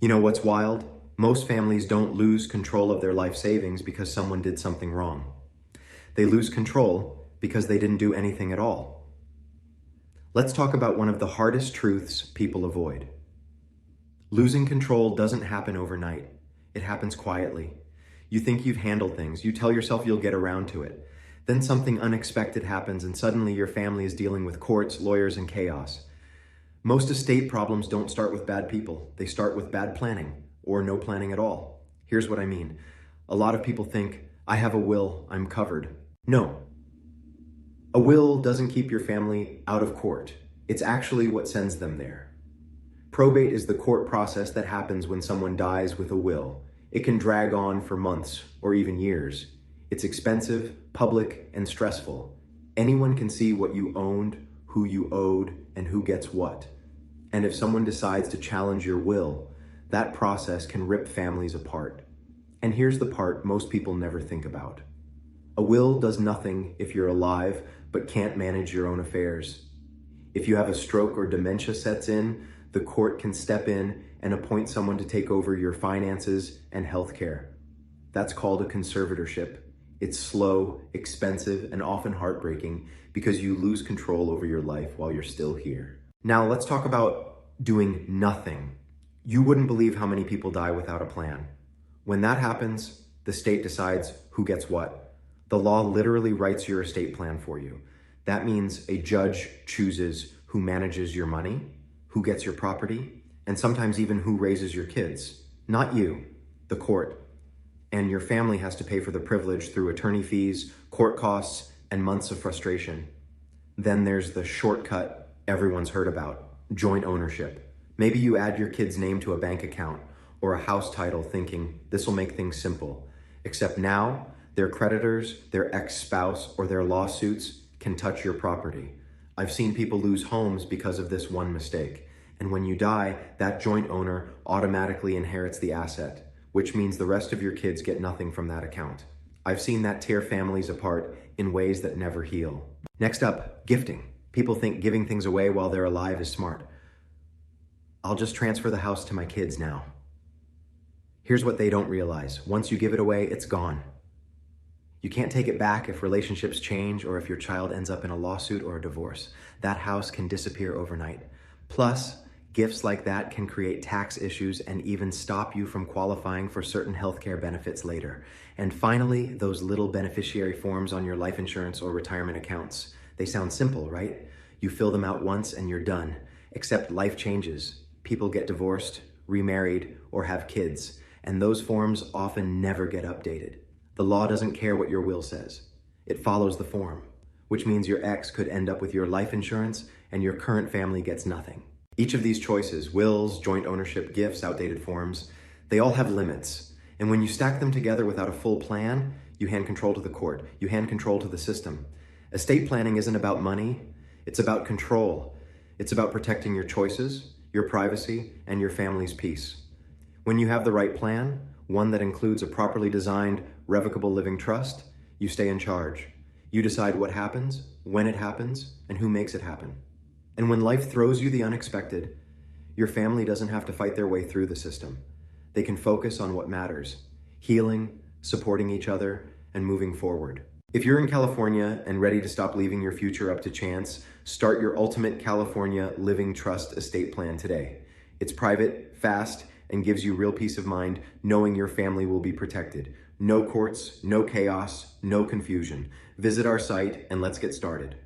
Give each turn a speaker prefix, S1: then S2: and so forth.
S1: You know what's wild? Most families don't lose control of their life savings because someone did something wrong. They lose control because they didn't do anything at all. Let's talk about one of the hardest truths people avoid. Losing control doesn't happen overnight. It happens quietly. You think you've handled things. You tell yourself you'll get around to it. Then something unexpected happens and suddenly your family is dealing with courts, lawyers, and chaos. Most estate problems don't start with bad people. They start with bad planning or no planning at all. Here's what I mean. A lot of people think, I have a will, I'm covered. No. A will doesn't keep your family out of court. It's actually what sends them there. Probate is the court process that happens when someone dies with a will. It can drag on for months or even years. It's expensive, public, and stressful. Anyone can see what you owned, who you owed, and who gets what. And if someone decides to challenge your will, that process can rip families apart. And here's the part most people never think about. A will does nothing if you're alive, but can't manage your own affairs. If you have a stroke or dementia sets in, the court can step in and appoint someone to take over your finances and health care. That's called a conservatorship. It's slow, expensive, and often heartbreaking because you lose control over your life while you're still here. Now let's talk about doing nothing. You wouldn't believe how many people die without a plan. When that happens, the state decides who gets what. The law literally writes your estate plan for you. That means a judge chooses who manages your money, who gets your property, and sometimes even who raises your kids. Not you, the court. And your family has to pay for the privilege through attorney fees, court costs, and months of frustration. Then there's the shortcut everyone's heard about, joint ownership. Maybe you add your kid's name to a bank account or a house title thinking this will make things simple. Except now, their creditors, their ex-spouse, or their lawsuits can touch your property. I've seen people lose homes because of this one mistake. And when you die, that joint owner automatically inherits the asset, which means the rest of your kids get nothing from that account. I've seen that tear families apart in ways that never heal. Next up, gifting. People think giving things away while they're alive is smart. I'll just transfer the house to my kids now. Here's what they don't realize. Once you give it away, it's gone. You can't take it back if relationships change or if your child ends up in a lawsuit or a divorce. That house can disappear overnight. Plus, gifts like that can create tax issues and even stop you from qualifying for certain healthcare benefits later. And finally, those little beneficiary forms on your life insurance or retirement accounts. They sound simple, right? You fill them out once and you're done. Except life changes. People get divorced, remarried, or have kids. And those forms often never get updated. The law doesn't care what your will says. It follows the form, which means your ex could end up with your life insurance and your current family gets nothing. Each of these choices, wills, joint ownership, gifts, outdated forms, they all have limits. And when you stack them together without a full plan, you hand control to the court, you hand control to the system. Estate planning isn't about money, it's about control. It's about protecting your choices, your privacy, and your family's peace. When you have the right plan, one that includes a properly designed, revocable living trust, you stay in charge. You decide what happens, when it happens, and who makes it happen. And when life throws you the unexpected, your family doesn't have to fight their way through the system. They can focus on what matters, healing, supporting each other, and moving forward. If you're in California and ready to stop leaving your future up to chance, start your ultimate California Living Trust estate plan today. It's private, fast, and gives you real peace of mind knowing your family will be protected. No courts, no chaos, no confusion. Visit our site and let's get started.